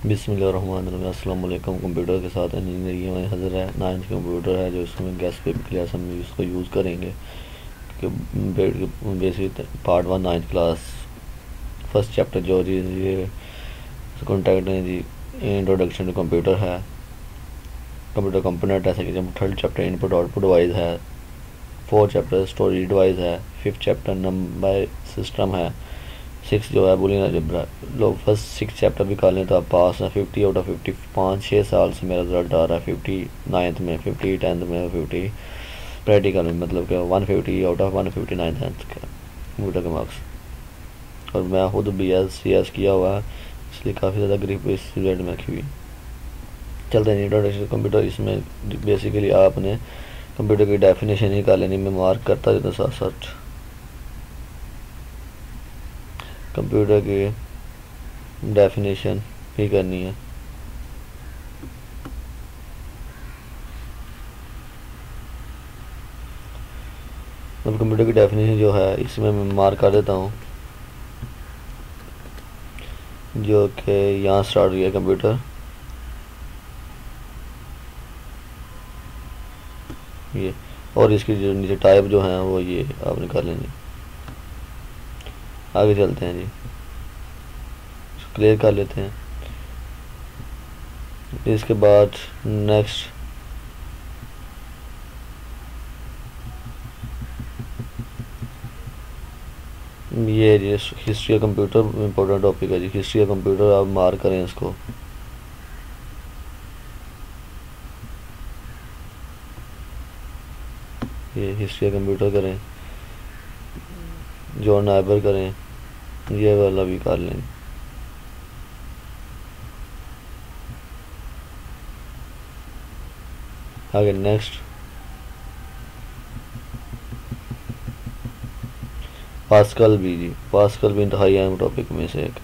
बिस्मिल्लाहिर्रहमानिर्रहीम। अस्सलाम वालेकुम। कंप्यूटर के साथ इंजीनियरिंग में हज़र है। 9th कंप्यूटर है जो इसमें गेस्ट पेपर क्लास हम इसको यूज़ करेंगे कि basic part 1 9th class first chapter जो जी ये कॉन्टैक्ट है जी इंट्रोडक्शन टू कंप्यूटर है, कंप्यूटर कंपोनेंट है। Second third chapter input output device है। फोर्थ चैप्टर स्टोरेज डिवाइस है। फिफ्थ चैप्टर नंबर सिस्टम है। 6 जो है बुलियन अलजेब्रा। लोग फर्स्ट 6 चैप्टर भी कर लें तो आप पास हैं। 50 आउट ऑफ 50 5-6 साल से मेरा रिजल्ट आ रहा है। 50 9th में, 50 10th में, 50 प्रैक्टिकल में, मतलब कि 150 आउट ऑफ 150 9th का कंप्यूटर के मार्क्स। और मैं खुद BS किया हुआ है, इसलिए काफ़ी ज़्यादा ग्रिप इस रिजल्ट में रखी हुई। चलते हैं इंट्रोडक्शन कंप्यूटर। इसमें बेसिकली आपने कंप्यूटर की डेफिनेशन ही कर लेनी। मैं मार्क करता जाता साथ साथ कंप्यूटर की डेफिनेशन भी करनी है। अब कंप्यूटर की डेफिनेशन जो है इसमें मैं मार्क कर देता हूँ, जो कि यहाँ स्टार्ट हुई है कंप्यूटर। ये और इसकी जो नीचे टाइप जो है वो ये आपने कर लेंगे। आगे चलते हैं जी, क्लियर कर लेते हैं। इसके बाद नेक्स्ट ये जी history of computer important topic है जी। हिस्ट्री ऑफ कंप्यूटर आप मार्क करें इसको। ये हिस्ट्री ऑफ कंप्यूटर करें, जो नाइबर करें, ये वाला भी कर लें। आगे नेक्स्ट पास्कल भी जी। पास्कल भी इंतहाई अहम टॉपिक में से एक।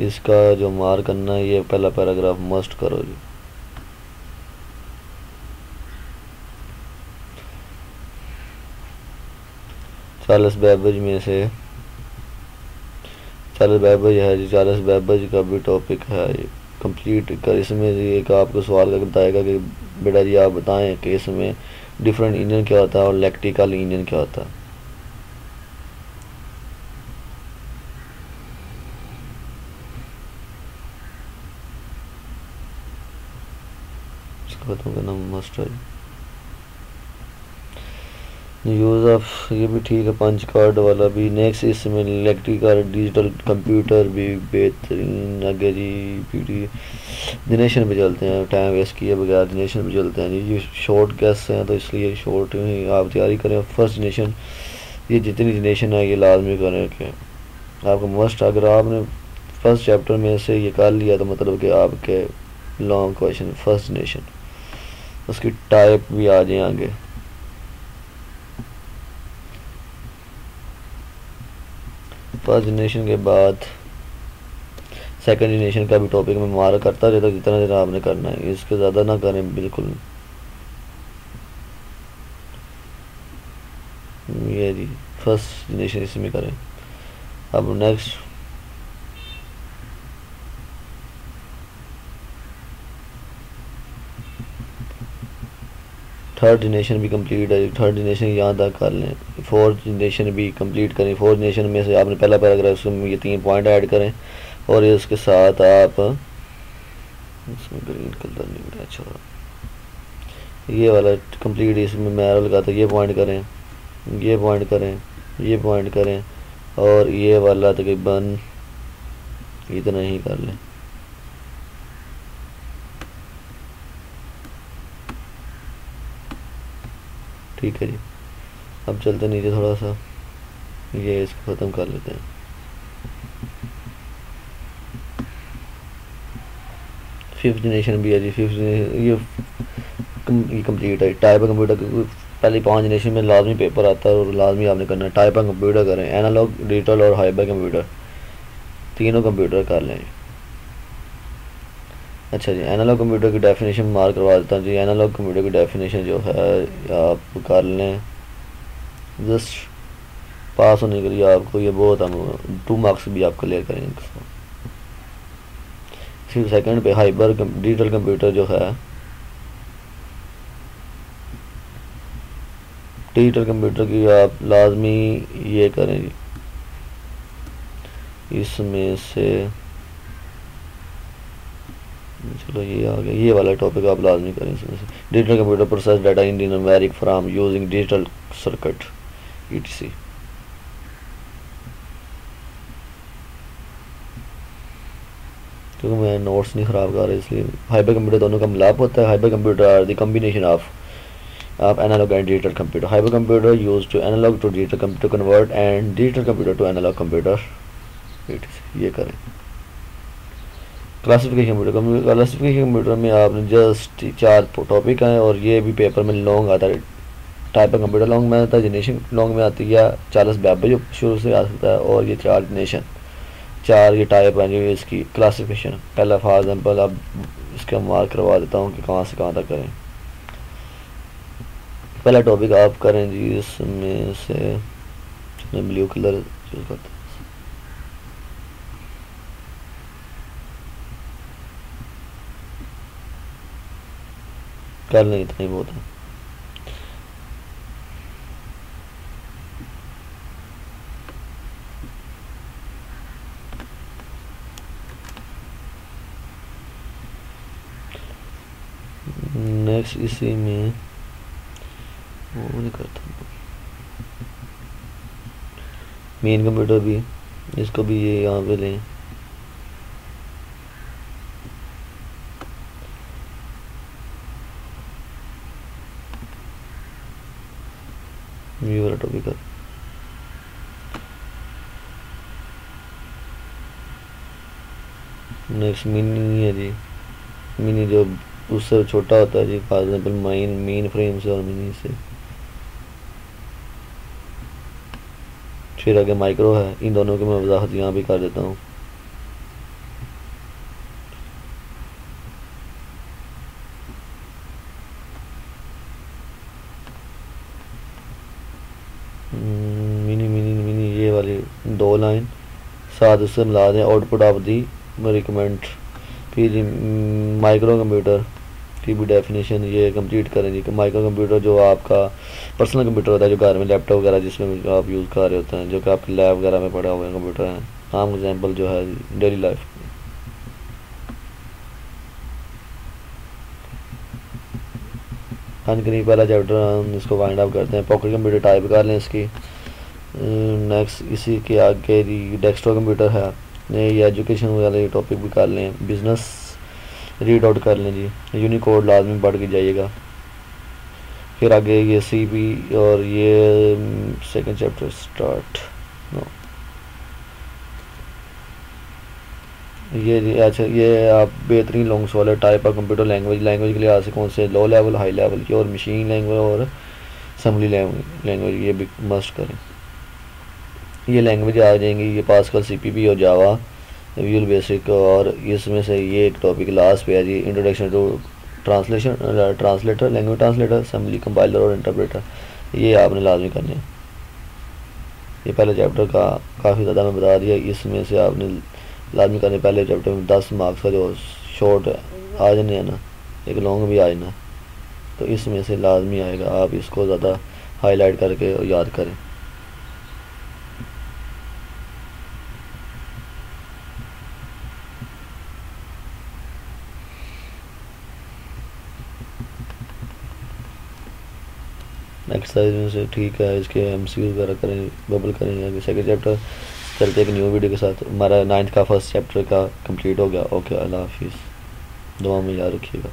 इसका जो मार्क करना है ये पहला पैराग्राफ मस्ट करो जी। चार्ल्स बेबेज में से चार्ल्स बेबेज है जी। चार्ल्स बेबेज का भी टॉपिक है ये कंप्लीट कर। इसमें एक आपको सवाल का बताएगा कि बेटा जी आप बताएं कि इसमें डिफरेंट इंजन क्या होता है और इलेक्ट्रिकल इंजन क्या होता है। इसको खत्म करना मस्ट है। यूज़ ऑफ ये भी ठीक है, पंच कार्ड वाला भी। नेक्स्ट इसमें इलेक्ट्रिकल डिजिटल कंप्यूटर भी बेहतरीन। आगे जी पीटी जनरेशन पे चलते हैं, टाइम वेस्ट किए बगैर जनरेशन पे चलते हैं जी। ये शॉर्ट कैसे हैं तो इसलिए शॉर्ट ही आप तैयारी करें। फर्स्ट जनरेशन ये जितनी जनरेशन है ये लाजमी करें कि आपको मस्ट। अगर आपने फर्स्ट चैप्टर में से ये कर लिया तो मतलब कि आपके लॉन्ग क्वेश्चन फर्स्ट जनरेशन, उसकी टाइप भी आ जाए आगे। फर्स्ट जनरेशन के बाद सेकंड जनरेशन का भी टॉपिक में मार्क करता रहता जितना जितना आपने करना है, इसके ज़्यादा ना करें बिल्कुल। ये जी फर्स्ट जनरेशन इसमें करें। अब नेक्स्ट थर्ड जनरेशन भी कंप्लीट है। थर्ड जनरेशन यहाँ तक कर लें। फोर्थ जनरेशन भी कंप्लीट करें। फोर्थ जनरेशन में से आपने पहला पैराग्राफ उसमें ये 3 पॉइंट ऐड करें और इसके साथ आप इसमें ग्रीन कलर नहीं मैच हो रहा, ये वाला कंप्लीट इसमें मैं लगाता ये पॉइंट करें, ये पॉइंट करें, ये पॉइंट करें और ये वाला तकरीबन इतना ही कर लें। ठीक है जी। अब चलते नीचे थोड़ा सा, ये इसको ख़त्म कर लेते हैं। फिफ्थ जनरेशन भी है जी। फिफ्थ ये कंप्लीट है। टाइप ऑफ कंप्यूटर पहले 5 जनरेशन में लाजमी पेपर आता है और लाजमी आपने करना है। टाइप ऑफ कंप्यूटर करें, एनालॉग डिजिटल और हाइब्रिड कंप्यूटर, तीनों कंप्यूटर कर लें। अच्छा जी, एनालॉग कंप्यूटर की डेफिनेशन मार्क करवा देता हूँ जी। एनालॉग कंप्यूटर की डेफिनेशन जो है आप कर लें। जस्ट पास होने के लिए आपको ये बहुत हम 2 मार्क्स भी आप क्लियर करेंगे। फिर सेकंड पे डिजिटल कंप्यूटर जो है, डिजिटल कंप्यूटर की आप लाजमी ये करें जी, इसमें से चलो ये आ गया, ये वाला टॉपिक आप लाजमी करें इसमें से। Digital computer process data in numeric form using digital circuit etc। क्योंकि मैं नोट्स नहीं ख़राब कर रहा इसलिए। हाइपर कंप्यूटर दोनों का मिलाप होता है। Hyper computer are the combination of analogue and digital computer. Hyper computer use to analogue to digital computer convert and digital computer to analogue computer etc। ये करें। क्लासिफिकेशन कंप्यूटर, क्लासिफिकेशन कंप्यूटर में आपने just 4 topic हैं और ये भी paper में long आता है। टाइप ऑफ कंप्यूटर लॉन्ग में आता है, जनरेशन लॉन्ग में आती है 40-52 जो शुरू से आ सकता है, और ये 4 जनरेशन 4 ये टाइप हैं जो इसकी क्लासिफिकेशन। पहला फॉर एग्जाम्पल अब इसका मार्क करवा देता हूँ कि कहाँ से कहाँ तक करें। पहला टॉपिक आप करें जी, इसमें से ब्लू कलर चूज करते हैं। कर लें, इतना ही बहुत है। नेक्स्ट इसी में वो नहीं करता, मेन कंप्यूटर भी, इसको भी ये यहाँ पे लें। ये वाला टॉपिक है। नेक्स्ट मिनी है जी, मिनी जो उससे छोटा होता है जी, फॉर एग्जाम्पल मेन फ्रेम से और मिनी से। फिर आगे माइक्रो है, इन दोनों की मैं वजाहत यहाँ भी कर देता हूँ। मिनी ये वाली 2 लाइन साथ उससे मिला दें, आउटपुट ऑफ दी रिकमेंड। फिर माइक्रो कंप्यूटर की भी डेफिनेशन ये कंप्लीट करें जी। कि माइक्रो कंप्यूटर जो आपका पर्सनल कंप्यूटर होता है, जो घर में लैपटॉप वगैरह जिसमें आप यूज़ कर रहे होते हैं, जो कि आपके लैब वगैरह में पड़े हुए कंप्यूटर हैं। आम एग्जांपल जो है डेली लाइफ। हाँ जी, पहला चैप्टर हम इसको वाइंड अप करते हैं। पॉकेट कंप्यूटर टाइप कर लें इसकी। नेक्स्ट इसी के आगे जी डेस्कटॉप कंप्यूटर है, ये एजुकेशन वाले टॉपिक भी कर लें। बिजनेस रीड आउट कर लें जी, यूनिकोड लाजमी पढ़ के जाइएगा। फिर आगे ये सीपी और ये सेकंड चैप्टर स्टार्ट नो ये अच्छा, ये आप बेहतरीन लॉन्ग्स वाले टाइप ऑफ कंप्यूटर लैंग्वेज के लिहाज से कौन से लो लेवल, हाई लेवल की, और मशीन लैंग्वेज और असेंबली लैंग्वेज ये भी मस्ट करें। ये लैंग्वेज आ जाएंगी, ये पास्कल, सीपीपी और जावा, विजुअल बेसिक। और इसमें से ये एक टॉपिक लास्ट पे है जी, introduction to translator, language translator, assembly, compiler और इंटरप्रेटर। ये आपने लाजमी करने हैं। ये पहले चैप्टर का काफ़ी ज़्यादा मैं बता दिया, इसमें से आपने लाजमी करने। पहले चैप्टर में 10 मार्क्स का जो शॉर्ट आ जाने है ना, एक लॉन्ग भी आ जाना, तो इसमें से लाजमी आएगा। आप इसको ज़्यादा हाईलाइट करके और याद करें। एक्सरसाइज में से ठीक है, इसके एमसीक्यू वगैरह करें, बबल करें। आगे सेकंड चैप्टर चलते एक न्यू वीडियो के साथ। हमारा 9th का फर्स्ट चैप्टर का कंप्लीट हो गया। ओके, अल्लाह हाफिज़, दुआ में याद रखिएगा।